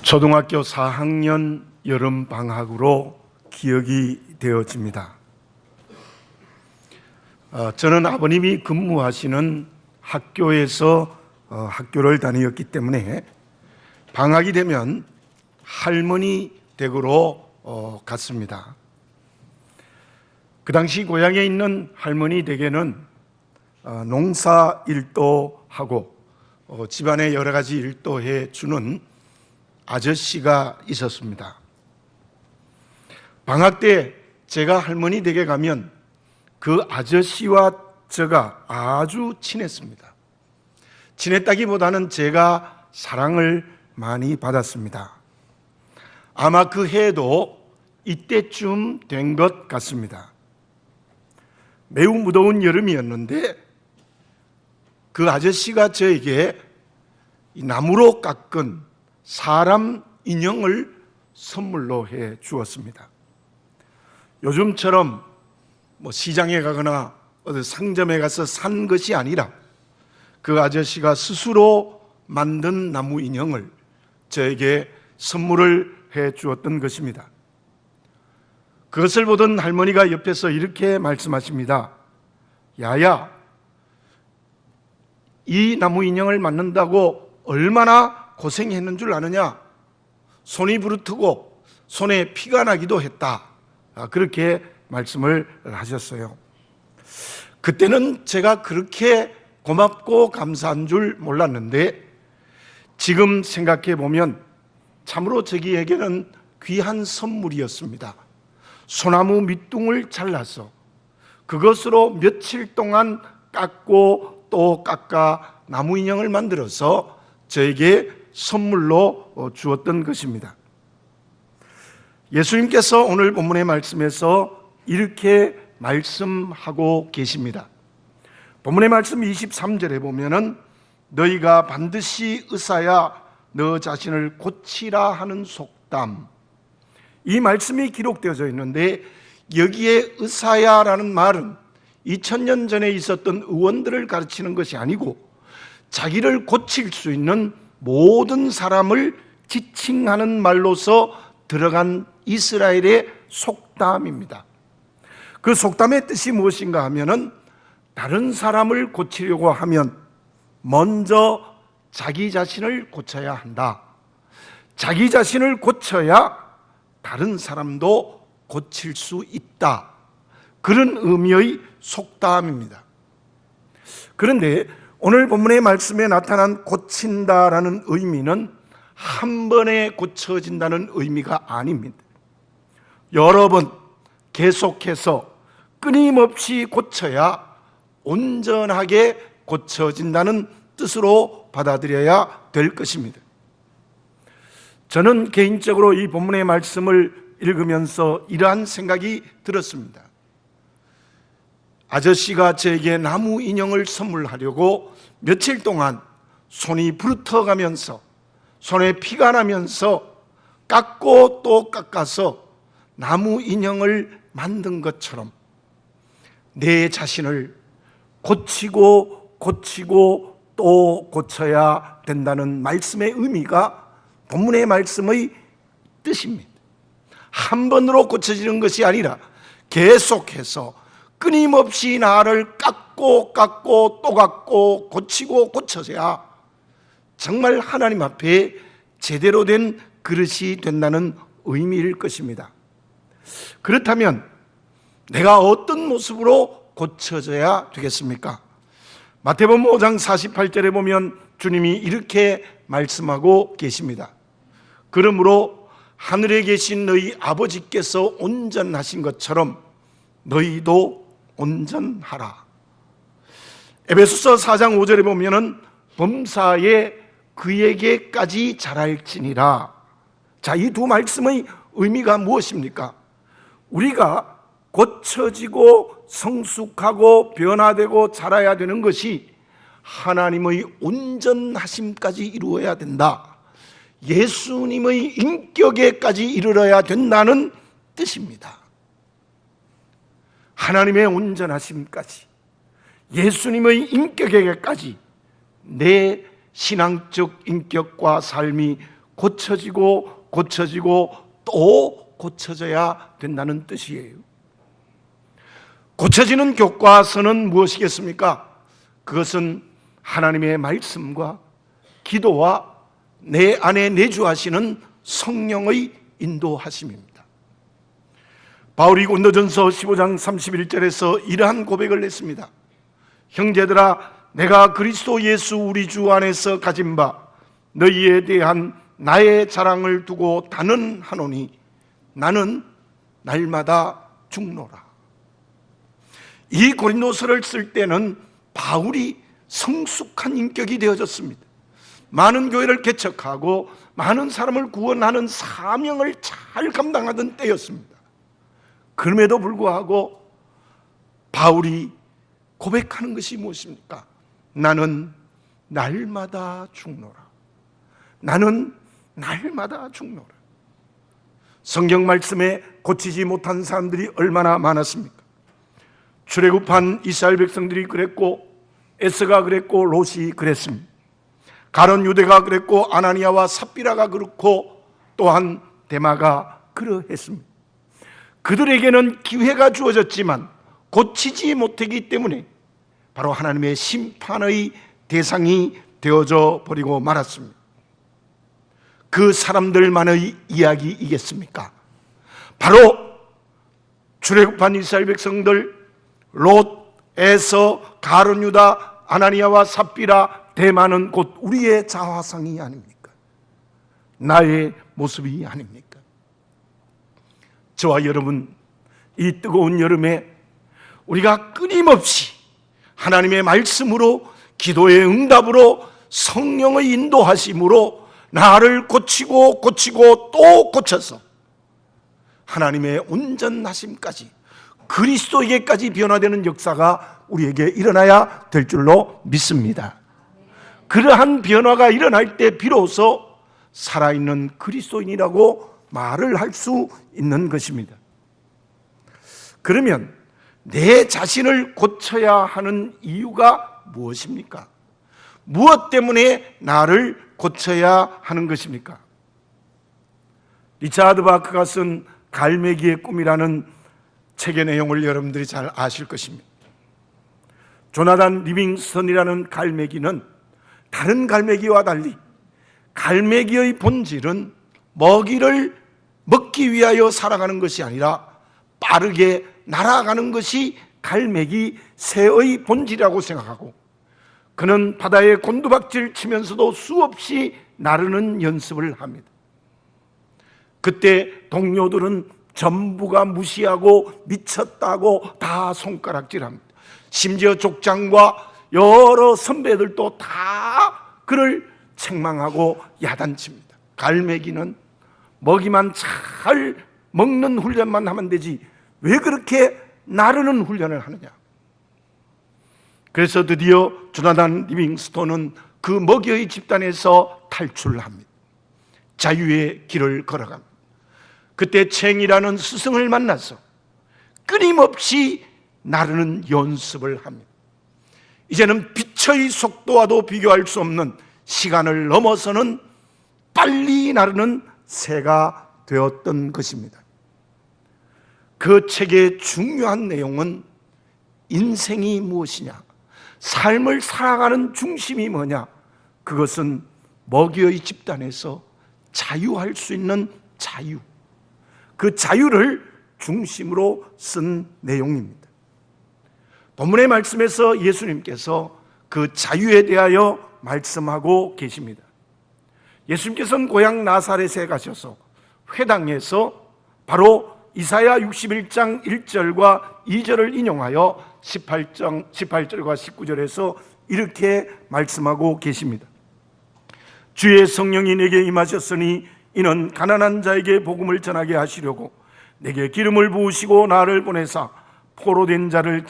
초등학교 4학년 여름방학으로 기억이 되어집니다. 저는 아버님이 근무하시는 학교에서 학교를 다녔기 때문에 방학이 되면 할머니 댁으로 갔습니다. 그 당시 고향에 있는 할머니 댁에는 농사 일도 하고 집안의 여러 가지 일도 해주는 아저씨가 있었습니다. 방학 때 제가 할머니 댁에 가면 그 아저씨와 제가 아주 친했습니다. 친했다기보다는 제가 사랑을 많이 받았습니다. 아마 그 해도 이때쯤 된 것 같습니다. 매우 무더운 여름이었는데 그 아저씨가 저에게 나무로 깎은 사람 인형을 선물로 해 주었습니다. 요즘처럼 시장에 가거나 어디 상점에 가서 산 것이 아니라 그 아저씨가 스스로 만든 나무 인형을 저에게 선물을 해 주었던 것입니다. 그것을 보던 할머니가 옆에서 이렇게 말씀하십니다. 야야, 이 나무 인형을 만든다고 얼마나 고생했는 줄 아느냐? 손이 부르트고 손에 피가 나기도 했다. 그렇게 말씀을 하셨어요. 그때는 제가 그렇게 고맙고 감사한 줄 몰랐는데 지금 생각해 보면 참으로 저기에게는 귀한 선물이었습니다. 소나무 밑둥을 잘라서 그것으로 며칠 동안 깎고 또 깎아 나무 인형을 만들어서 저에게 선물로 주었던 것입니다. 예수님께서 오늘 본문의 말씀에서 이렇게 말씀하고 계십니다. 본문의 말씀 23절에 보면은 너희가 반드시 의사야 너 자신을 고치라 하는 속담, 이 말씀이 기록되어져 있는데 여기에 의사야라는 말은 2000년 전에 있었던 의원들을 가르치는 것이 아니고 자기를 고칠 수 있는 모든 사람을 지칭하는 말로서 들어간 이스라엘의 속담입니다. 그 속담의 뜻이 무엇인가 하면은 다른 사람을 고치려고 하면 먼저 자기 자신을 고쳐야 한다. 자기 자신을 고쳐야 다른 사람도 고칠 수 있다. 그런 의미의 속담입니다. 그런데 오늘 본문의 말씀에 나타난 고친다라는 의미는 한 번에 고쳐진다는 의미가 아닙니다. 여러 번 계속해서 끊임없이 고쳐야 온전하게 고쳐진다는 뜻으로 받아들여야 될 것입니다. 저는 개인적으로 이 본문의 말씀을 읽으면서 이러한 생각이 들었습니다. 아저씨가 저에게 나무 인형을 선물하려고 며칠 동안 손이 부르터가면서 손에 피가 나면서 깎고 또 깎아서 나무 인형을 만든 것처럼 내 자신을 고치고 또 고쳐야 된다는 말씀의 의미가 본문의 말씀의 뜻입니다. 한 번으로 고쳐지는 것이 아니라 계속해서 끊임없이 나를 깎고 또 깎고 고치고 고쳐져야 정말 하나님 앞에 제대로 된 그릇이 된다는 의미일 것입니다. 그렇다면 내가 어떤 모습으로 고쳐져야 되겠습니까? 마태복음 5장 48절에 보면 주님이 이렇게 말씀하고 계십니다. 그러므로 하늘에 계신 너희 아버지께서 온전하신 것처럼 너희도 온전하라. 에베소서 4장 5절에 보면은 범사에 그에게까지 자랄지니라. 자, 이 두 말씀의 의미가 무엇입니까? 우리가 고쳐지고 성숙하고 변화되고 자라야 되는 것이 하나님의 온전하심까지 이루어야 된다. 예수님의 인격에까지 이르러야 된다는 뜻입니다. 하나님의 온전하심까지, 예수님의 인격에게까지 내 신앙적 인격과 삶이 고쳐지고 고쳐지고 또 고쳐져야 된다는 뜻이에요. 고쳐지는 교과서는 무엇이겠습니까? 그것은 하나님의 말씀과 기도와 내 안에 내주하시는 성령의 인도하심입니다. 바울이 고린도전서 15장 31절에서 이러한 고백을 했습니다. 형제들아, 내가 그리스도 예수 우리 주 안에서 가진 바 너희에 대한 나의 자랑을 두고 단언하노니 나는 날마다 죽노라. 이 고린도서를 쓸 때는 바울이 성숙한 인격이 되어졌습니다. 많은 교회를 개척하고 많은 사람을 구원하는 사명을 잘 감당하던 때였습니다. 그럼에도 불구하고 바울이 고백하는 것이 무엇입니까? 나는 날마다 죽노라. 나는 날마다 죽노라. 성경 말씀에 고치지 못한 사람들이 얼마나 많았습니까? 출애굽한 이스라엘 백성들이 그랬고, 에스가 그랬고, 롯이 그랬습니다. 가룟 유대가 그랬고, 아나니아와 삽비라가 그렇고, 또한 데마가 그러했습니다. 그들에게는 기회가 주어졌지만 고치지 못하기 때문에 바로 하나님의 심판의 대상이 되어져 버리고 말았습니다. 그 사람들만의 이야기이겠습니까? 바로 출애굽한 이스라엘 백성들, 롯, 에서, 가룟 유다, 아나니아와 삽비라, 데마는 곧 우리의 자화상이 아닙니까? 나의 모습이 아닙니까? 저와 여러분, 이 뜨거운 여름에 우리가 끊임없이 하나님의 말씀으로, 기도의 응답으로, 성령의 인도하심으로 나를 고치고 고치고 또 고쳐서 하나님의 온전하심까지, 그리스도에게까지 변화되는 역사가 우리에게 일어나야 될 줄로 믿습니다. 그러한 변화가 일어날 때 비로소 살아있는 그리스도인이라고 말을 할 수 있는 것입니다. 그러면 내 자신을 고쳐야 하는 이유가 무엇입니까? 무엇 때문에 나를 고쳐야 하는 것입니까? 리차드 바크가 쓴 갈매기의 꿈이라는 책의 내용을 여러분들이 잘 아실 것입니다. 조나단 리빙스턴이라는 갈매기는 다른 갈매기와 달리 갈매기의 본질은 먹이를 먹기 위하여 살아가는 것이 아니라 빠르게 날아가는 것이 갈매기 새의 본질이라고 생각하고, 그는 바다에 곤두박질 치면서도 수없이 나르는 연습을 합니다. 그때 동료들은 전부가 무시하고 미쳤다고 다 손가락질합니다. 심지어 족장과 여러 선배들도 다 그를 책망하고 야단칩니다. 갈매기는 먹이만 잘 먹는 훈련만 하면 되지 왜 그렇게 나르는 훈련을 하느냐. 그래서 드디어 조나단 리빙스톤은 그 먹이의 집단에서 탈출합니다. 자유의 길을 걸어갑니다. 그때 챙이라는 스승을 만나서 끊임없이 나르는 연습을 합니다. 이제는 빛의 속도와도 비교할 수 없는 시간을 넘어서는 빨리 나르는 새가 되었던 것입니다. 그 책의 중요한 내용은 인생이 무엇이냐, 삶을 살아가는 중심이 뭐냐, 그것은 먹이의 집단에서 자유할 수 있는 자유, 그 자유를 중심으로 쓴 내용입니다. 본문의 말씀에서 예수님께서 그 자유에 대하여 말씀하고 계십니다. 예수님께서는 고향 나사렛에 가셔서 회당에서 바로 이사야 61장 1절과 2절을 인용하여 18절과 19절에서 이렇게 말씀하고 계십니다. 주의 성령이 내게 임하셨으니 이는 가난한 자에게 복음을 전하게 하시려고 내게 기름을 부으시고 나를 보내사 포로된 자를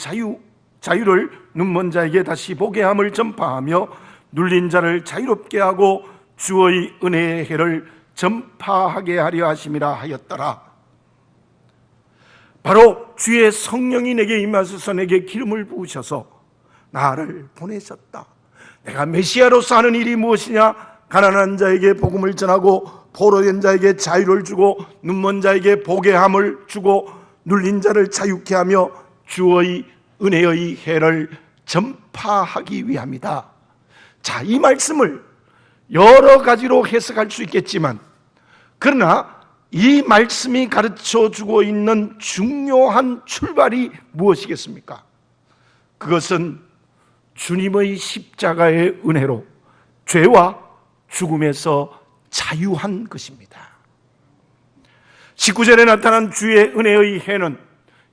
자유를 눈먼 자에게 다시 보게 함을 전파하며 눌린 자를 자유롭게 하고 주의 은혜의 해를 전파하게 하려 하심이라 하였더라. 바로 주의 성령이 내게 임하셔서 내게 기름을 부으셔서 나를 보내셨다. 내가 메시아로서 하는 일이 무엇이냐? 가난한 자에게 복음을 전하고 포로된 자에게 자유를 주고 눈먼 자에게 보게 함을 주고 눌린 자를 자유케 하며 주의 은혜의 해를 전파하기 위함이다. 자, 이 말씀을 여러 가지로 해석할 수 있겠지만, 그러나 이 말씀이 가르쳐 주고 있는 중요한 출발이 무엇이겠습니까? 그것은 주님의 십자가의 은혜로 죄와 죽음에서 자유한 것입니다. 19절에 나타난 주의 은혜의 해는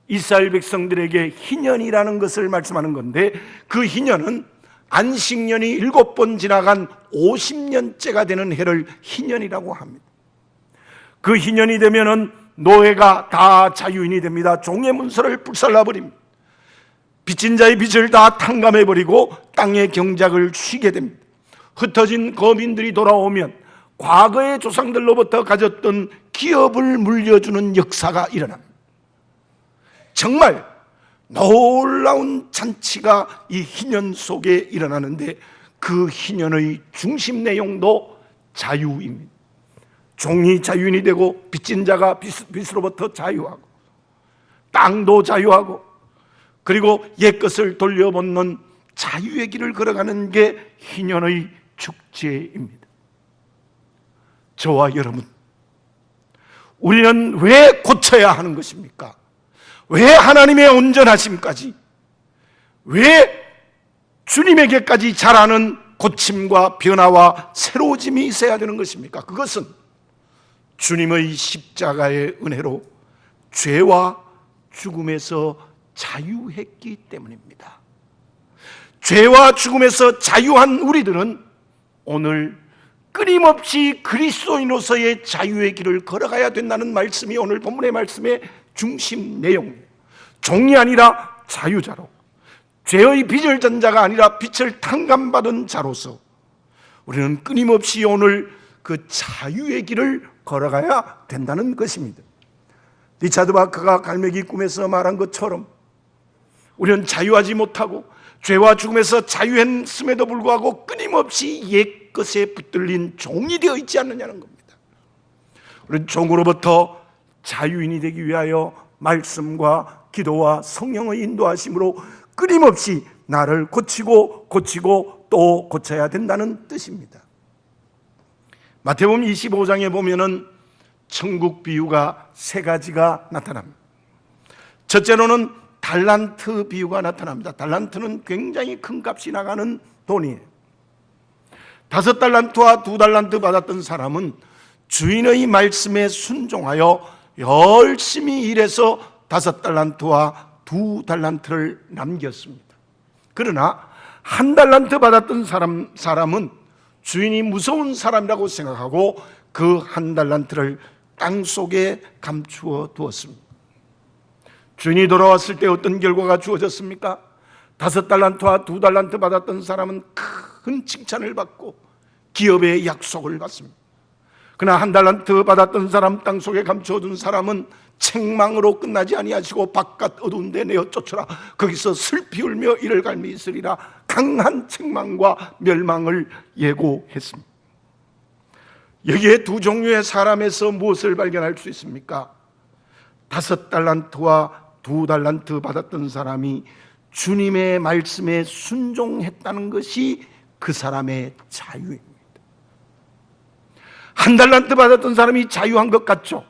이스라엘 백성들에게 희년이라는 것을 말씀하는 건데, 그 희년은 안식년이 7번 지나간 50년째가 되는 해를 희년이라고 합니다. 그 희년이 되면은 노예가 다 자유인이 됩니다. 종의 문서를 불살라버립니다. 빚진 자의 빚을 다 탕감해버리고 땅의 경작을 쉬게 됩니다. 흩어진 거민들이 돌아오면 과거의 조상들로부터 가졌던 기업을 물려주는 역사가 일어납니다. 정말 놀라운 잔치가 이 희년 속에 일어나는데, 그 희년의 중심 내용도 자유입니다. 종이 자유인이 되고 빚진 자가 빚으로부터 자유하고 땅도 자유하고, 그리고 옛것을 돌려놓는 자유의 길을 걸어가는 게 희년의 축제입니다. 저와 여러분, 우리는 왜 고쳐야 하는 것입니까? 왜 하나님의 온전하심까지, 왜 주님에게까지 자라는 고침과 변화와 새로워짐이 있어야 되는 것입니까? 그것은 주님의 십자가의 은혜로 죄와 죽음에서 자유했기 때문입니다. 죄와 죽음에서 자유한 우리들은 오늘 끊임없이 그리스도인으로서의 자유의 길을 걸어가야 된다는 말씀이 오늘 본문의 말씀의 중심 내용입니다. 종이 아니라 자유자로, 죄의 빚을 진 자가 아니라 빚을 탕감받은 자로서 우리는 끊임없이 오늘 그 자유의 길을 걸어가야 된다는 것입니다. 리차드 바크가 갈매기 꿈에서 말한 것처럼 우리는 자유하지 못하고 죄와 죽음에서 자유했음에도 불구하고 끊임없이 옛것에 붙들린 종이 되어 있지 않느냐는 겁니다. 우리는 종으로부터 자유인이 되기 위하여 말씀과 기도와 성령의 인도하심으로 끊임없이 나를 고치고 또 고쳐야 된다는 뜻입니다. 마태복음 25장에 보면은 천국 비유가 3가지가 나타납니다. 첫째로는 달란트 비유가 나타납니다. 달란트는 굉장히 큰 값이 나가는 돈이에요. 5달란트와 2달란트 받았던 사람은 주인의 말씀에 순종하여 열심히 일해서 5달란트와 2달란트를 남겼습니다. 그러나 1달란트 받았던 사람은 주인이 무서운 사람이라고 생각하고 그 1달란트를 땅속에 감추어 두었습니다. 주인이 돌아왔을 때 어떤 결과가 주어졌습니까? 5달란트와 2달란트 받았던 사람은 큰 칭찬을 받고 기업의 약속을 받습니다. 그러나 1달란트 받았던 사람, 땅속에 감춰둔 사람은 책망으로 끝나지 아니하시고 바깥 어두운 데 내어 쫓으라, 거기서 슬피 울며 이를 갈미 있으리라, 강한 책망과 멸망을 예고했습니다. 여기에 2 종류의 사람에서 무엇을 발견할 수 있습니까? 5달란트와 2달란트 받았던 사람이 주님의 말씀에 순종했다는 것이 그 사람의 자유입니다. 1달란트 받았던 사람이 자유한 것 같죠?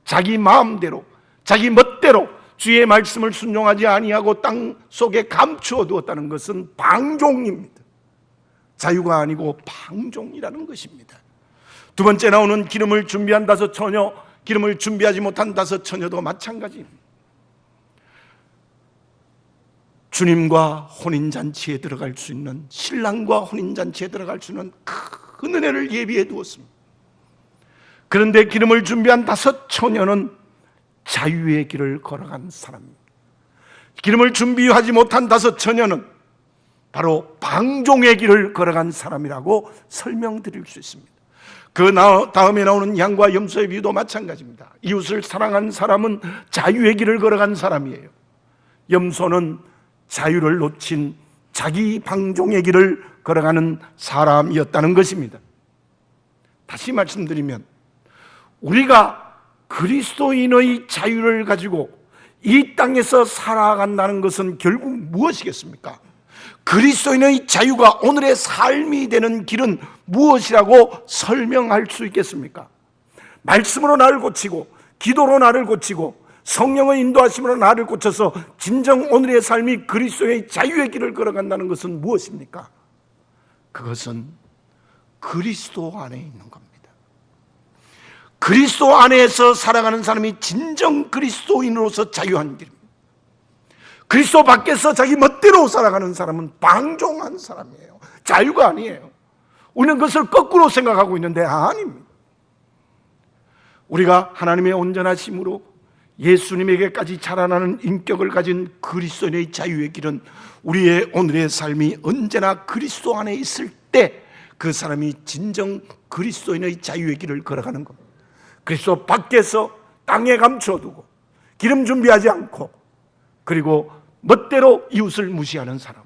자기 마음대로, 자기 멋대로 주의 말씀을 순종하지 아니하고 땅 속에 감추어 두었다는 것은 방종입니다. 자유가 아니고 방종이라는 것입니다. 2번째 나오는 기름을 준비한 5 처녀, 기름을 준비하지 못한 5 처녀도 마찬가지입니다. 주님과 혼인잔치에 들어갈 수 있는, 신랑과 혼인잔치에 들어갈 수 있는 큰 은혜를 예비해 두었습니다. 그런데 기름을 준비한 5 처녀는 자유의 길을 걸어간 사람입니다. 기름을 준비하지 못한 5 처녀는 바로 방종의 길을 걸어간 사람이라고 설명드릴 수 있습니다. 그 다음에 나오는 양과 염소의 비유도 마찬가지입니다. 이웃을 사랑한 사람은 자유의 길을 걸어간 사람이에요. 염소는 자유를 놓친 자기 방종의 길을 걸어가는 사람이었다는 것입니다. 다시 말씀드리면 우리가 그리스도인의 자유를 가지고 이 땅에서 살아간다는 것은 결국 무엇이겠습니까? 그리스도인의 자유가 오늘의 삶이 되는 길은 무엇이라고 설명할 수 있겠습니까? 말씀으로 나를 고치고 기도로 나를 고치고 성령의 인도하심으로 나를 고쳐서 진정 오늘의 삶이 그리스도의 자유의 길을 걸어간다는 것은 무엇입니까? 그것은 그리스도 안에 있는 겁니다. 그리스도 안에서 살아가는 사람이 진정 그리스도인으로서 자유한 길입니다. 그리스도 밖에서 자기 멋대로 살아가는 사람은 방종한 사람이에요. 자유가 아니에요. 우리는 그것을 거꾸로 생각하고 있는데 아닙니다. 우리가 하나님의 온전하심으로 예수님에게까지 자라나는 인격을 가진 그리스도인의 자유의 길은 우리의 오늘의 삶이 언제나 그리스도 안에 있을 때 그 사람이 진정 그리스도인의 자유의 길을 걸어가는 겁니다. 그리스도 밖에서 땅에 감춰두고 기름 준비하지 않고 그리고 멋대로 이웃을 무시하는 사람,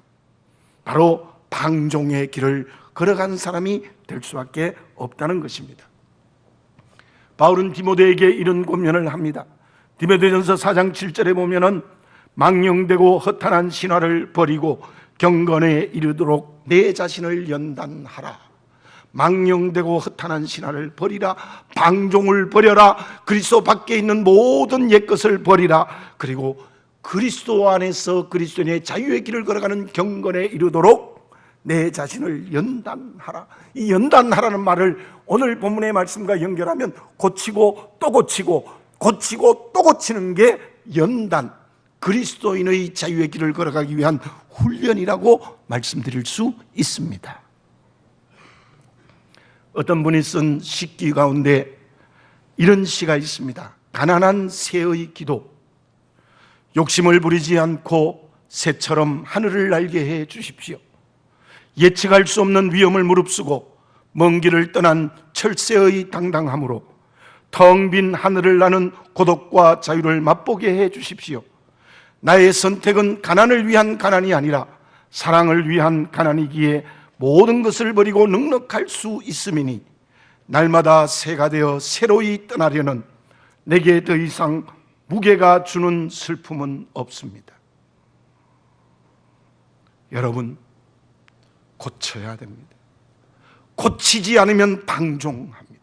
바로 방종의 길을 걸어간 사람이 될 수밖에 없다는 것입니다. 바울은 디모데에게 이런 권면을 합니다. 디모데전서 4장 7절에 보면은 망령되고 허탄한 신화를 버리고 경건에 이르도록 내 자신을 연단하라. 망령되고 허탄한 신화를 버리라. 방종을 버려라. 그리스도 밖에 있는 모든 옛것을 버리라. 그리고 그리스도 안에서 그리스도인의 자유의 길을 걸어가는 경건에 이르도록 내 자신을 연단하라. 이 연단하라는 말을 오늘 본문의 말씀과 연결하면 고치고 또 고치고 고치고 또 고치는 게 연단, 그리스도인의 자유의 길을 걸어가기 위한 훈련이라고 말씀드릴 수 있습니다. 어떤 분이 쓴 시기 가운데 이런 시가 있습니다. 가난한 새의 기도. 욕심을 부리지 않고 새처럼 하늘을 날게 해 주십시오. 예측할 수 없는 위험을 무릅쓰고 먼 길을 떠난 철새의 당당함으로 텅 빈 하늘을 나는 고독과 자유를 맛보게 해 주십시오. 나의 선택은 가난을 위한 가난이 아니라 사랑을 위한 가난이기에 모든 것을 버리고 넉넉할 수 있음이니 날마다 새가 되어 새로이 떠나려는 내게 더 이상 무게가 주는 슬픔은 없습니다. 여러분, 고쳐야 됩니다. 고치지 않으면 방종합니다.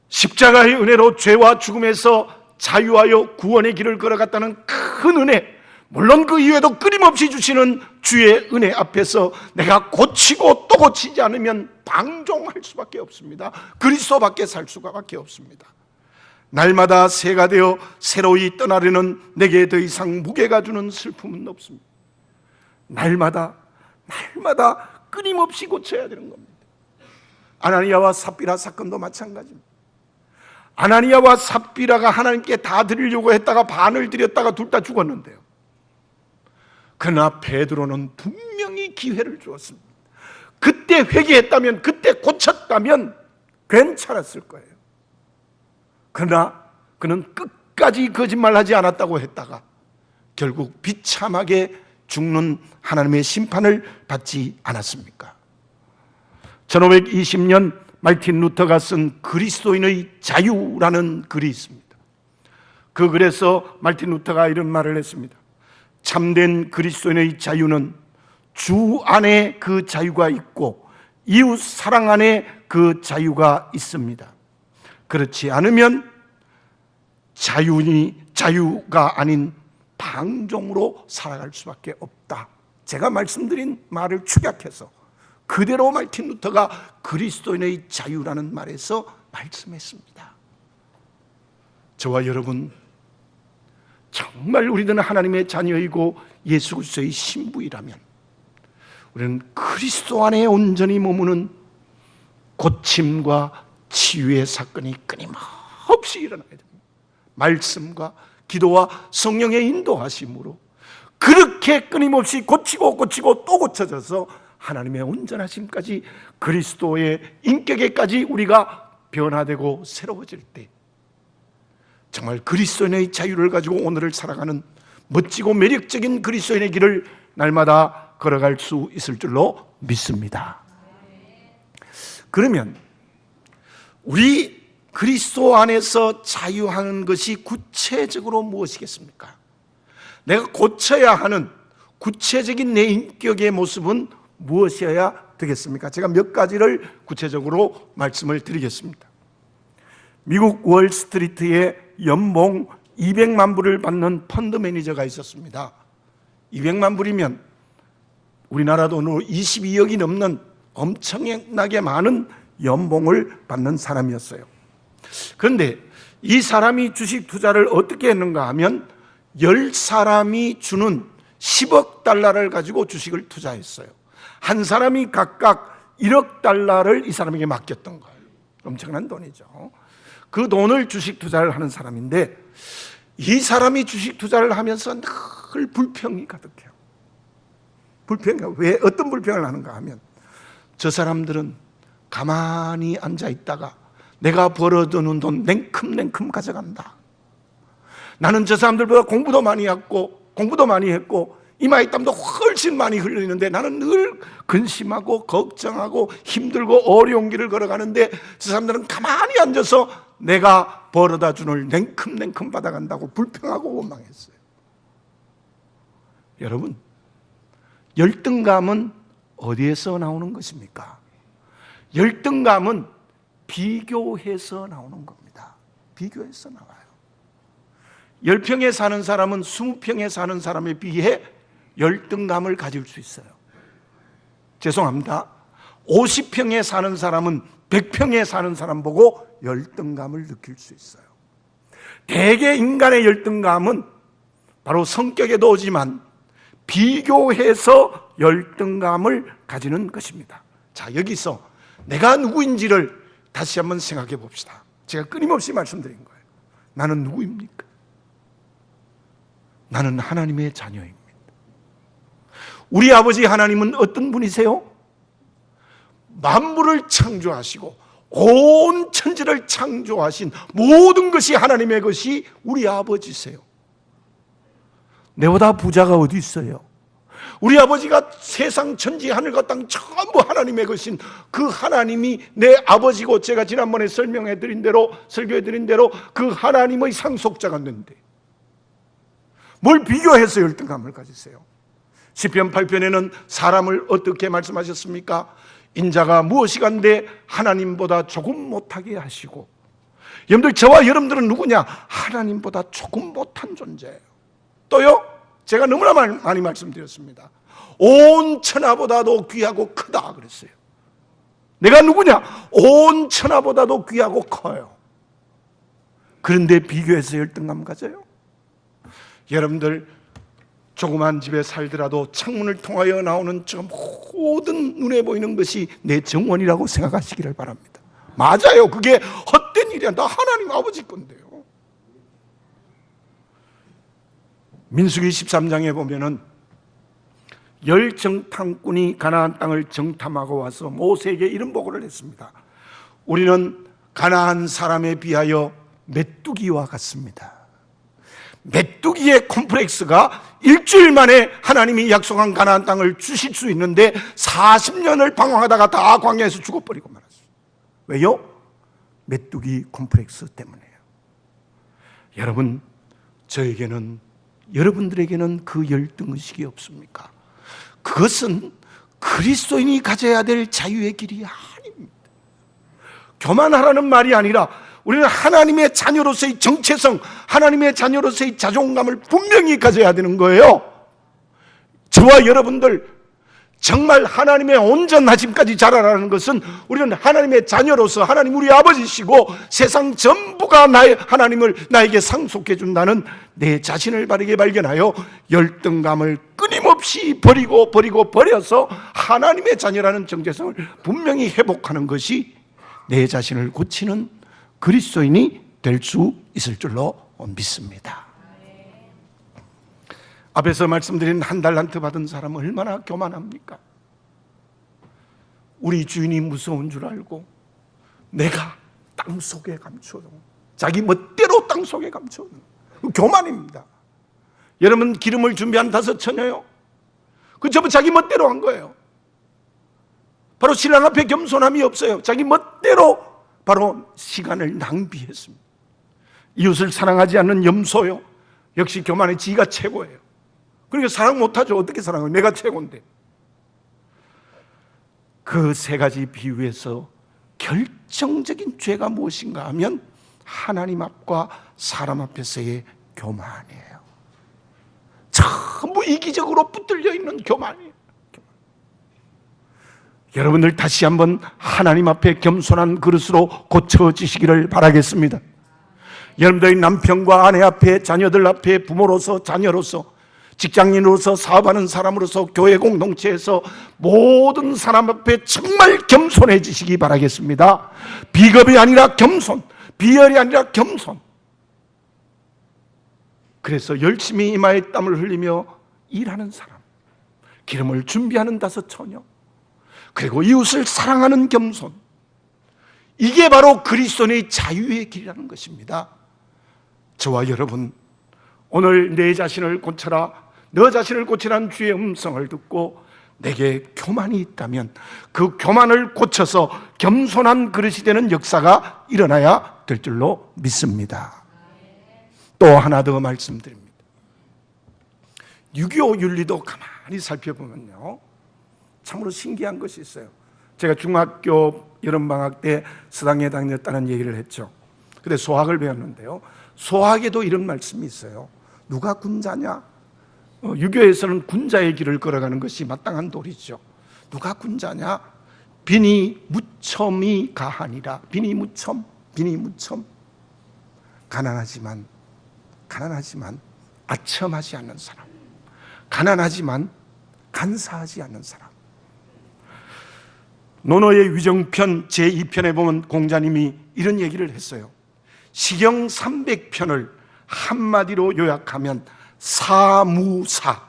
십자가의 은혜로 죄와 죽음에서 자유하여 구원의 길을 걸어갔다는 큰 은혜, 물론 그 이외에도 끊임없이 주시는 주의 은혜 앞에서 내가 고치고 또 고치지 않으면 방종할 수밖에 없습니다. 그리스도 밖에 살 수밖에 없습니다. 날마다 새가 되어 새로이 떠나려는 내게 더 이상 무게가 주는 슬픔은 없습니다. 날마다 끊임없이 고쳐야 되는 겁니다. 아나니아와 삽비라 사건도 마찬가지입니다. 아나니아와 삽비라가 하나님께 다 드리려고 했다가 반을 드렸다가 둘 다 죽었는데요. 그러나 베드로는 분명히 기회를 주었습니다. 그때 회개했다면, 그때 고쳤다면 괜찮았을 거예요. 그러나 그는 끝까지 거짓말하지 않았다고 했다가 결국 비참하게 죽는 하나님의 심판을 받지 않았습니까? 1520년 말틴 루터가 쓴 그리스도인의 자유라는 글이 있습니다. 그 글에서 말틴 루터가 이런 말을 했습니다. 참된 그리스도인의 자유는 주 안에 그 자유가 있고 이웃 사랑 안에 그 자유가 있습니다. 그렇지 않으면 자유가 아닌 방종으로 살아갈 수밖에 없다. 제가 말씀드린 말을 축약해서 그대로 말틴 루터가 그리스도인의 자유라는 말에서 말씀했습니다. 저와 여러분, 정말 우리들은 하나님의 자녀이고 예수 그리스도의 신부이라면 우리는 그리스도 안에 온전히 머무는 고침과 치유의 사건이 끊임없이 일어나야 됩니다. 말씀과 기도와 성령의 인도하심으로 그렇게 끊임없이 고치고 또 고쳐져서 하나님의 온전하심까지 그리스도의 인격에까지 우리가 변화되고 새로워질 때 정말 그리스도인의 자유를 가지고 오늘을 살아가는 멋지고 매력적인 그리스도인의 길을 날마다 걸어갈 수 있을 줄로 믿습니다. 그러면 우리 그리스도 안에서 자유하는 것이 구체적으로 무엇이겠습니까? 내가 고쳐야 하는 구체적인 내 인격의 모습은 무엇이어야 되겠습니까? 제가 몇 가지를 구체적으로 말씀을 드리겠습니다. 미국 월스트리트에 연봉 200만 불을 받는 펀드 매니저가 있었습니다. 200만 불이면 우리나라 돈으로 22억이 넘는 엄청나게 많은 연봉을 받는 사람이었어요. 그런데 이 사람이 주식 투자를 어떻게 했는가 하면 10사람이 주는 10억 달러를 가지고 주식을 투자했어요. 한 사람이 각각 1억 달러를 이 사람에게 맡겼던 거예요. 엄청난 돈이죠. 그 돈을 주식 투자를 하는 사람인데, 이 사람이 주식 투자를 하면서 늘 불평이 가득해요. 왜 어떤 불평을 하는가 하면, 저 사람들은 가만히 앉아 있다가 내가 벌어두는 돈 냉큼냉큼 가져간다. 나는 저 사람들보다 공부도 많이 했고 이마에 땀도 훨씬 많이 흘리는데 나는 늘 근심하고 걱정하고 힘들고 어려운 길을 걸어가는데 저 사람들은 가만히 앉아서 내가 벌어다 주는 냉큼냉큼 받아간다고 불평하고 원망했어요. 여러분, 열등감은 어디에서 나오는 것입니까? 열등감은 비교해서 나오는 겁니다. 비교해서 나와요. 10평에 사는 사람은 20평에 사는 사람에 비해 열등감을 가질 수 있어요. 죄송합니다. 50평에 사는 사람은 100평에 사는 사람 보고 열등감을 느낄 수 있어요. 대개 인간의 열등감은 바로 성격에도 오지만 비교해서 열등감을 가지는 것입니다. 자, 여기서 내가 누구인지를 다시 한번 생각해 봅시다. 제가 끊임없이 말씀드린 거예요. 나는 누구입니까? 나는 하나님의 자녀입니다. 우리 아버지 하나님은 어떤 분이세요? 만물을 창조하시고 온 천지를 창조하신 모든 것이 하나님의 것이 우리 아버지세요. 내보다 부자가 어디 있어요? 우리 아버지가 세상 천지 하늘과 땅 전부 하나님의 것인 그 하나님이 내 아버지고, 제가 지난번에 설교해 드린 대로 그 하나님의 상속자가 있는데 뭘 비교해서 열등감을 가지세요? 시편 8편에는 사람을 어떻게 말씀하셨습니까? 인자가 무엇이간데 하나님보다 조금 못하게 하시고, 여러분들, 저와 여러분들은 누구냐? 하나님보다 조금 못한 존재예요. 또요, 제가 너무나 많이 말씀드렸습니다. 온 천하보다도 귀하고 크다 그랬어요. 내가 누구냐? 온 천하보다도 귀하고 커요. 그런데 비교해서 열등감 가져요? 여러분들, 조그만 집에 살더라도 창문을 통하여 나오는 저 모든 눈에 보이는 것이 내 정원이라고 생각하시기를 바랍니다. 맞아요. 그게 헛된 일이야. 나 하나님 아버지 건데요. 민수기 13장에 보면은 10정탐꾼이 가나안 땅을 정탐하고 와서 모세에게 이런 보고를 했습니다. 우리는 가나안 사람에 비하여 메뚜기와 같습니다. 메뚜기의 콤플렉스가 일주일 만에 하나님이 약속한 가나안 땅을 주실 수 있는데 40년을 방황하다가 다 광야에서 죽어버리고 말았어요. 왜요? 메뚜기 콤플렉스 때문에요. 여러분, 저에게는, 여러분들에게는 그 열등의식이 없습니까? 그것은 그리스도인이 가져야 될 자유의 길이 아닙니다. 교만하라는 말이 아니라 우리는 하나님의 자녀로서의 정체성, 하나님의 자녀로서의 자존감을 분명히 가져야 되는 거예요. 저와 여러분들, 정말 하나님의 온전하심까지 자라라는 것은 우리는 하나님의 자녀로서 하나님 우리 아버지시고 세상 전부가 하나님을 나에게 상속해 준다는 내 자신을 바르게 발견하여 열등감을 끊임없이 버려서 하나님의 자녀라는 정체성을 분명히 회복하는 것이 내 자신을 고치는 그리스도인이 될 수 있을 줄로 믿습니다. 앞에서 말씀드린 한 달란트 받은 사람은 얼마나 교만합니까? 우리 주인이 무서운 줄 알고 내가 땅속에 감춰요. 자기 멋대로 땅속에 감춰요. 교만입니다. 여러분, 기름을 준비한 5처녀요. 그 전부 자기 멋대로 한 거예요. 바로 신랑 앞에 겸손함이 없어요. 자기 멋대로 바로 시간을 낭비했습니다. 이웃을 사랑하지 않는 염소요, 역시 교만의 지가 최고예요. 그러니까 사랑 못하죠. 어떻게 사랑해요? 내가 최고인데. 그 세 가지 비유에서 결정적인 죄가 무엇인가 하면 하나님 앞과 사람 앞에서의 교만이에요. 전부 이기적으로 붙들려 있는 교만이에요. 여러분들 다시 한번 하나님 앞에 겸손한 그릇으로 고쳐지시기를 바라겠습니다. 여러분들의 남편과 아내 앞에, 자녀들 앞에, 부모로서, 자녀로서, 직장인으로서, 사업하는 사람으로서, 교회 공동체에서 모든 사람 앞에 정말 겸손해지시기 바라겠습니다. 비겁이 아니라 겸손, 비열이 아니라 겸손. 그래서 열심히 이마에 땀을 흘리며 일하는 사람, 기름을 준비하는 5 처녀, 그리고 이웃을 사랑하는 겸손, 이게 바로 그리스도인의 자유의 길이라는 것입니다. 저와 여러분, 오늘 내 자신을 고쳐라, 너 자신을 고치라는 주의 음성을 듣고 내게 교만이 있다면 그 교만을 고쳐서 겸손한 그릇이 되는 역사가 일어나야 될 줄로 믿습니다. 또 하나 더 말씀드립니다. 유교 윤리도 가만히 살펴보면요, 참으로 신기한 것이 있어요. 제가 중학교 여름방학 때 서당에 다녔다는 얘기를 했죠. 근데 소학을 배웠는데요, 소학에도 이런 말씀이 있어요. 누가 군자냐? 유교에서는 군자의 길을 걸어가는 것이 마땅한 도리죠. 누가 군자냐? 빈이 무첨이 가하니라. 빈이 무첨, 빈이 무첨. 가난하지만 아첨하지 않는 사람, 가난하지만 간사하지 않는 사람. 논어의 위정편 제2편에 보면 공자님이 이런 얘기를 했어요. 시경 300편을 한마디로 요약하면 사무사.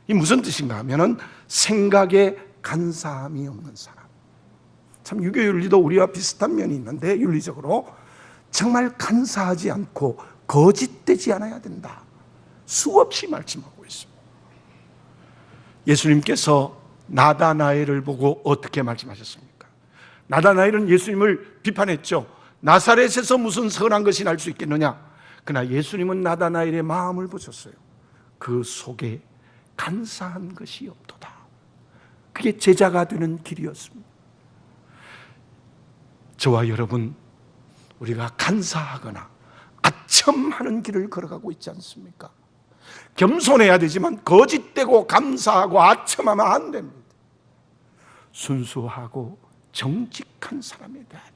이 무슨 뜻인가 하면은 생각에 간사함이 없는 사람. 참 유교 윤리도 우리와 비슷한 면이 있는데, 윤리적으로 정말 간사하지 않고 거짓되지 않아야 된다, 수없이 말씀하고 있습니다. 예수님께서 나다나엘을 보고 어떻게 말씀하셨습니까? 나다나엘은 예수님을 비판했죠. 나사렛에서 무슨 선한 것이 날 수 있겠느냐? 그러나 예수님은 나다나엘의 마음을 보셨어요. 그 속에 간사한 것이 없도다. 그게 제자가 되는 길이었습니다. 저와 여러분, 우리가 간사하거나 아첨하는 길을 걸어가고 있지 않습니까? 겸손해야 되지만 거짓되고 감사하고 아첨하면 안 됩니다. 순수하고 정직한 사람이 돼야 돼요.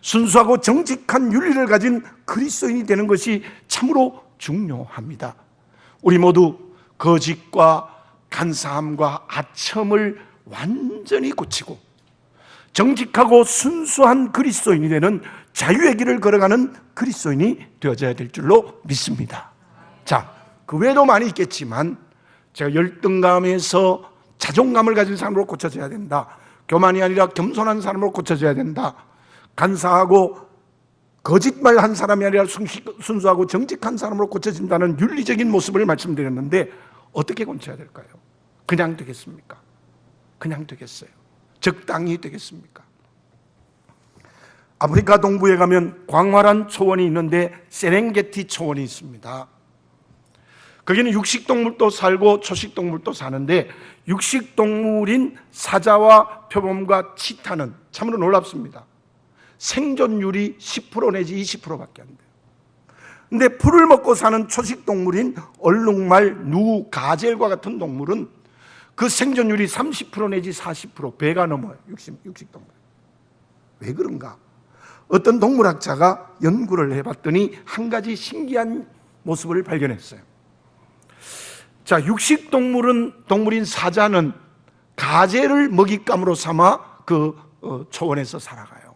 순수하고 정직한 윤리를 가진 그리스도인이 되는 것이 참으로 중요합니다. 우리 모두 거짓과 간사함과 아첨을 완전히 고치고 정직하고 순수한 그리스도인이 되는 자유의 길을 걸어가는 그리스도인이 되어져야 될 줄로 믿습니다. 자, 그 외에도 많이 있겠지만 제가 열등감에서 자존감을 가진 사람으로 고쳐져야 된다, 교만이 아니라 겸손한 사람으로 고쳐져야 된다, 간사하고 거짓말한 사람이 아니라 순수하고 정직한 사람으로 고쳐진다는 윤리적인 모습을 말씀드렸는데, 어떻게 고쳐야 될까요? 그냥 되겠습니까? 그냥 되겠어요? 적당히 되겠습니까? 아프리카 동부에 가면 광활한 초원이 있는데 세렝게티 초원이 있습니다. 거기는 육식동물도 살고 초식동물도 사는데, 육식동물인 사자와 표범과 치타는 참으로 놀랍습니다. 생존율이 10% 내지 20%밖에 안 돼요. 근데 풀을 먹고 사는 초식동물인 얼룩말, 누, 가젤과 같은 동물은 그 생존율이 30% 내지 40%, 배가 넘어요. 육식동물. 왜 그런가? 어떤 동물학자가 연구를 해봤더니 한 가지 신기한 모습을 발견했어요. 자, 동물인 사자는 가젤을 먹잇감으로 삼아 그 초원에서 살아가요.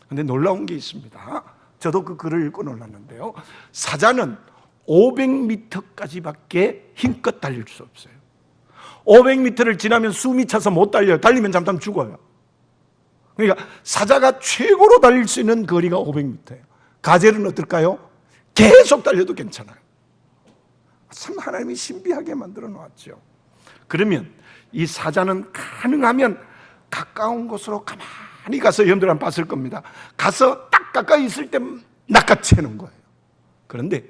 그런데 놀라운 게 있습니다. 저도 그 글을 읽고 놀랐는데요, 사자는 500m까지밖에 힘껏 달릴 수 없어요. 500m를 지나면 숨이 차서 못 달려요. 달리면 잠깐 죽어요. 그러니까 사자가 최고로 달릴 수 있는 거리가 500m예요. 가젤은 어떨까요? 계속 달려도 괜찮아요. 참 하나님이 신비하게 만들어 놓았죠. 그러면 이 사자는 가능하면 가까운 곳으로 가만히 많이 가서 여러분들 한번 봤을 겁니다. 가서 딱 가까이 있을 때 낚아채는 거예요. 그런데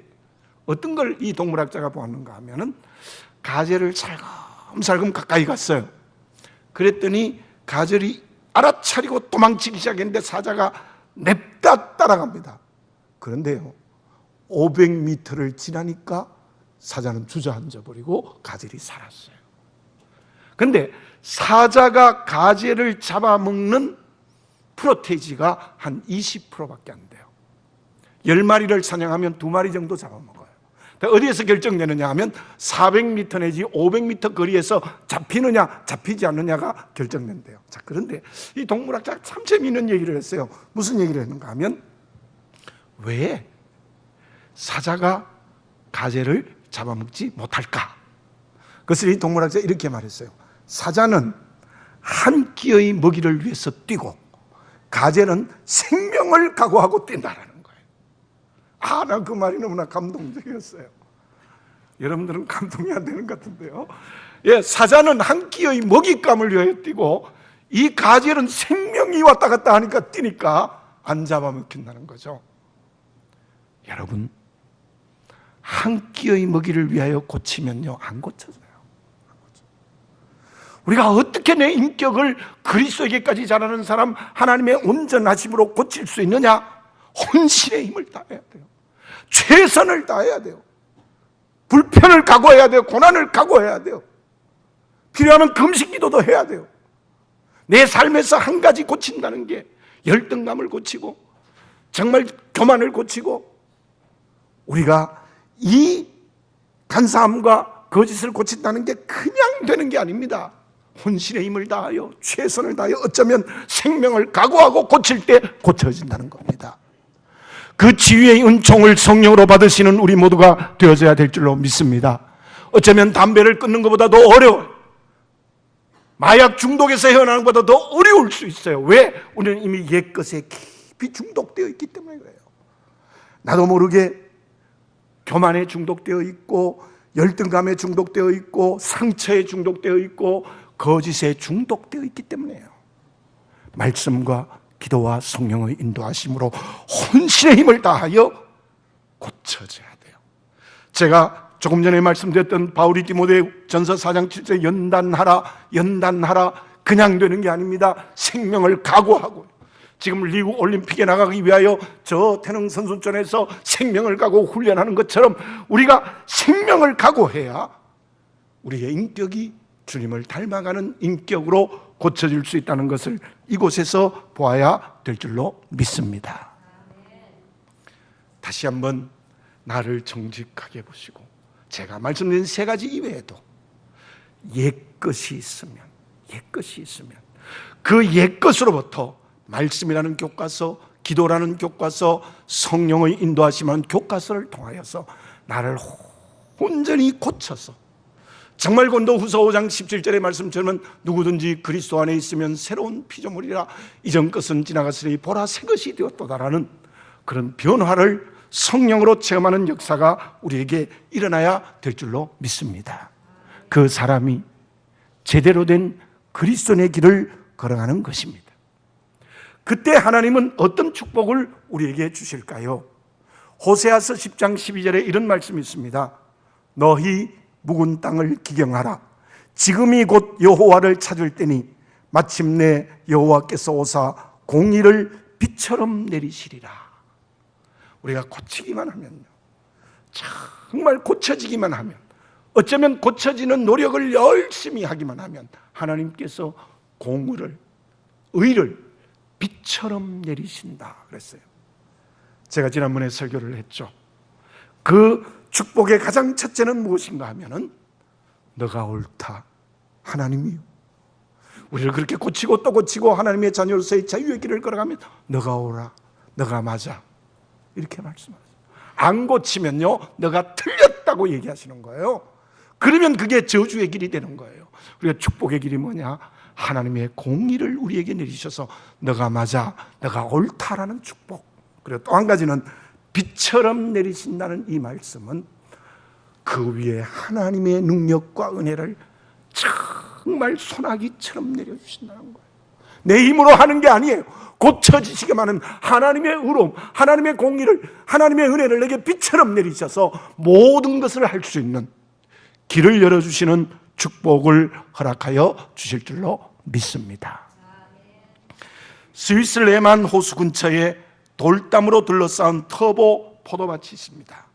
어떤 걸 이 동물학자가 보았는가 하면은 가젤을 살금살금 가까이 갔어요. 그랬더니 가젤이 알아차리고 도망치기 시작했는데 사자가 냅다 따라갑니다. 그런데요, 500m를 지나니까 사자는 주저앉아 버리고 가젤이 살았어요. 그런데 사자가 가젤을 잡아먹는 프로테이지가 한 20%밖에 안 돼요. 10마리를 사냥하면 2마리 정도 잡아먹어요. 어디에서 결정되느냐 하면 400m 내지 500m 거리에서 잡히느냐 잡히지 않느냐가 결정된대요. 자, 그런데 이 동물학자가 참 재미있는 얘기를 했어요. 무슨 얘기를 했는가 하면, 왜 사자가 가젤을 잡아먹지 못할까? 그것을 이 동물학자가 이렇게 말했어요. 사자는 한 끼의 먹이를 위해서 뛰고 가젤은 생명을 각오하고 뛴다라는 거예요. 난 그 말이 너무나 감동적이었어요. 여러분들은 감동이 안 되는 것 같은데요. 예, 사자는 한 끼의 먹잇감을 위하여 뛰고 이 가젤은 생명이 왔다 갔다 하니까 뛰니까 안 잡아먹힌다는 거죠. 여러분, 한 끼의 먹이를 위하여 고치면요, 안 고쳐져요. 우리가 어떻게 내 인격을 그리스도에게까지 자라는 사람, 하나님의 온전하심으로 고칠 수 있느냐? 혼신의 힘을 다해야 돼요. 최선을 다해야 돼요. 불편을 각오해야 돼요. 고난을 각오해야 돼요. 필요하면 금식 기도도 해야 돼요. 내 삶에서 한 가지 고친다는 게 열등감을 고치고 정말 교만을 고치고, 우리가 이 간사함과 거짓을 고친다는 게 그냥 되는 게 아닙니다. 혼신의 힘을 다하여 최선을 다하여 어쩌면 생명을 각오하고 고칠 때 고쳐진다는 겁니다. 그 지위의 은총을 성령으로 받으시는 우리 모두가 되어져야 될 줄로 믿습니다. 어쩌면 담배를 끊는 것보다 더 어려워요. 마약 중독에서 헤어나는 것보다 더 어려울 수 있어요. 왜? 우리는 이미 옛것에 깊이 중독되어 있기 때문에 그래요. 나도 모르게 교만에 중독되어 있고, 열등감에 중독되어 있고, 상처에 중독되어 있고, 거짓에 중독되어 있기 때문이에요. 말씀과 기도와 성령의 인도하심으로 혼신의 힘을 다하여 고쳐져야 돼요. 제가 조금 전에 말씀드렸던 바울이 디모데전서 4장 7절 연단하라 그냥 되는 게 아닙니다. 생명을 각오하고, 지금 리우 올림픽에 나가기 위하여 저 태릉 선수촌에서 생명을 각오 훈련하는 것처럼 우리가 생명을 각오해야 우리의 인격이 주님을 닮아가는 인격으로 고쳐질 수 있다는 것을 이곳에서 보아야 될 줄로 믿습니다. 다시 한번 나를 정직하게 보시고, 제가 말씀드린 3가지 이외에도 옛것이 있으면 그 옛것으로부터 말씀이라는 교과서, 기도라는 교과서, 성령의 인도하심하는 교과서를 통하여서 나를 온전히 고쳐서, 정말 고린도후서 5장 17절의 말씀처럼 누구든지 그리스도 안에 있으면 새로운 피조물이라 이전 것은 지나갔으니 보라 새 것이 되었도다라는 그런 변화를 성령으로 체험하는 역사가 우리에게 일어나야 될 줄로 믿습니다. 그 사람이 제대로 된 그리스도의 길을 걸어가는 것입니다. 그때 하나님은 어떤 축복을 우리에게 주실까요? 호세아서 10장 12절에 이런 말씀이 있습니다. 너희 묵은 땅을 기경하라. 지금이 곧 여호와를 찾을 때니 마침내 여호와께서 오사 공의를 비처럼 내리시리라. 우리가 고치기만 하면요, 정말 고쳐지기만 하면, 어쩌면 고쳐지는 노력을 열심히 하기만 하면 하나님께서 공의를, 의를 비처럼 내리신다 그랬어요. 제가 지난번에 설교를 했죠. 그 축복의 가장 첫째는 무엇인가 하면은 너가 옳다 하나님이요. 우리를 그렇게 고치고 또 고치고 하나님의 자녀로서의 자유의 길을 걸어가면 너가 옳아, 너가 맞아 이렇게 말씀하세요. 안 고치면요, 너가 틀렸다고 얘기하시는 거예요. 그러면 그게 저주의 길이 되는 거예요. 우리가 축복의 길이 뭐냐? 하나님의 공의를 우리에게 내리셔서 너가 맞아, 너가 옳다라는 축복. 그리고 또 한 가지는 비처럼 내리신다는 이 말씀은 그 위에 하나님의 능력과 은혜를 정말 소나기처럼 내려주신다는 거예요. 내 힘으로 하는 게 아니에요. 고쳐지시게만 하는 하나님의 의로움, 하나님의 공의를, 하나님의 은혜를 내게 빛처럼 내리셔서 모든 것을 할 수 있는 길을 열어주시는 축복을 허락하여 주실 줄로 믿습니다. 스위스 레만 호수 근처에 돌담으로 둘러싸은 터보 포도밭이 있습니다.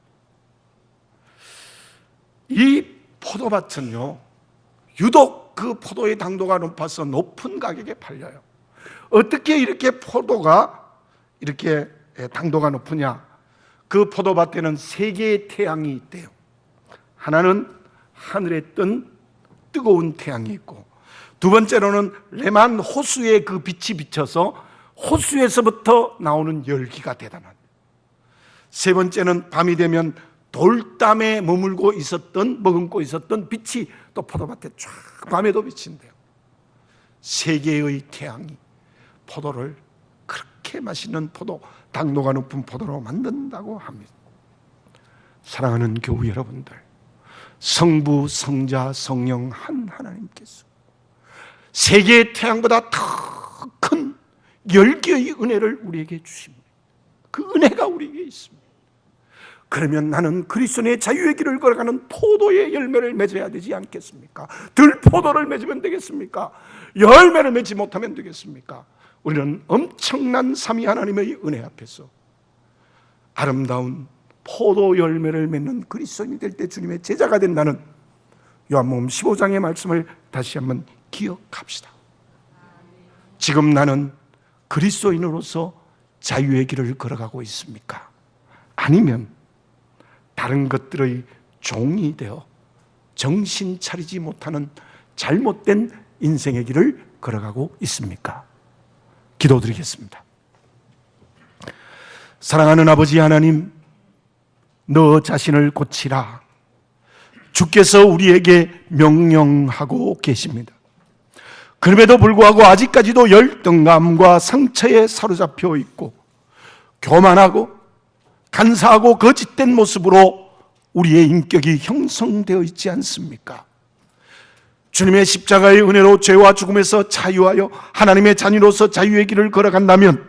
이 포도밭은요, 유독 그 포도의 당도가 높아서 높은 가격에 팔려요. 어떻게 이렇게 포도가 이렇게 당도가 높으냐? 그 포도밭에는 3개의 태양이 있대요. 하나는 하늘에 뜬 뜨거운 태양이 있고, 두 번째로는 레만 호수의 그 빛이 비쳐서 호수에서부터 나오는 열기가 대단한, 세 번째는 밤이 되면 돌담에 머물고 있었던 빛이 또 포도밭에 쫙 밤에도 비친대요. 3개의 태양이 포도를 그렇게 맛있는 포도, 당도가 높은 포도로 만든다고 합니다. 사랑하는 교우 여러분들, 성부, 성자, 성령 한 하나님께서 3개의 태양보다 더 큰 열기의 은혜를 우리에게 주십니다. 그 은혜가 우리에게 있습니다. 그러면 나는 그리스도의 자유의 길을 걸어가는 포도의 열매를 맺어야 되지 않겠습니까? 들포도를 맺으면 되겠습니까? 열매를 맺지 못하면 되겠습니까? 우리는 엄청난 삼위 하나님의 은혜 앞에서 아름다운 포도 열매를 맺는 그리스도인이 될 때 주님의 제자가 된다는 요한복음 15장의 말씀을 다시 한번 기억합시다. 지금 나는 그리스도인으로서 자유의 길을 걸어가고 있습니까? 아니면 다른 것들의 종이 되어 정신 차리지 못하는 잘못된 인생의 길을 걸어가고 있습니까? 기도드리겠습니다. 사랑하는 아버지 하나님, 너 자신을 고치라. 주께서 우리에게 명령하고 계십니다. 그럼에도 불구하고 아직까지도 열등감과 상처에 사로잡혀 있고 교만하고 간사하고 거짓된 모습으로 우리의 인격이 형성되어 있지 않습니까? 주님의 십자가의 은혜로 죄와 죽음에서 자유하여 하나님의 자녀로서 자유의 길을 걸어간다면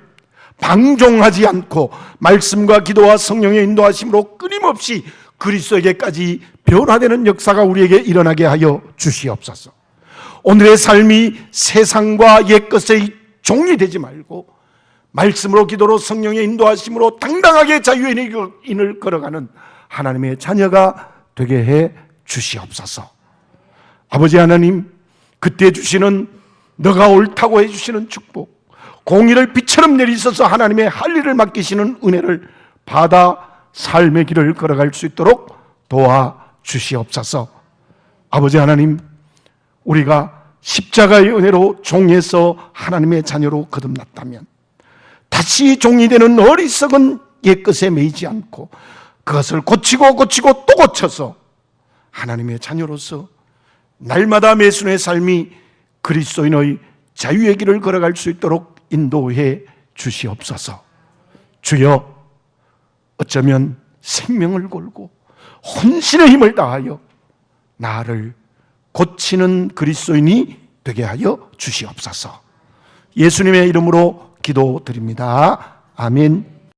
방종하지 않고 말씀과 기도와 성령의 인도하심으로 끊임없이 그리스도에게까지 변화되는 역사가 우리에게 일어나게 하여 주시옵소서. 오늘의 삶이 세상과 옛것의 종이 되지 말고 말씀으로 기도로 성령의 인도하심으로 당당하게 자유의 길을 걸어가는 하나님의 자녀가 되게 해 주시옵소서. 아버지 하나님, 그때 주시는 너가 옳다고 해주시는 축복, 공의를 빛처럼 내리셔서 하나님의 할 일을 맡기시는 은혜를 받아 삶의 길을 걸어갈 수 있도록 도와주시옵소서. 아버지 하나님, 우리가 십자가의 은혜로 종에서 하나님의 자녀로 거듭났다면 다시 종이 되는 어리석은 옛것에 매이지 않고 그것을 고치고 또 고쳐서 하나님의 자녀로서 날마다 매순의 삶이 그리스도인의 자유의 길을 걸어갈 수 있도록 인도해 주시옵소서. 주여, 어쩌면 생명을 걸고 혼신의 힘을 다하여 나를 고치는 그리스도인이 되게 하여 주시옵소서. 예수님의 이름으로 기도드립니다. 아멘.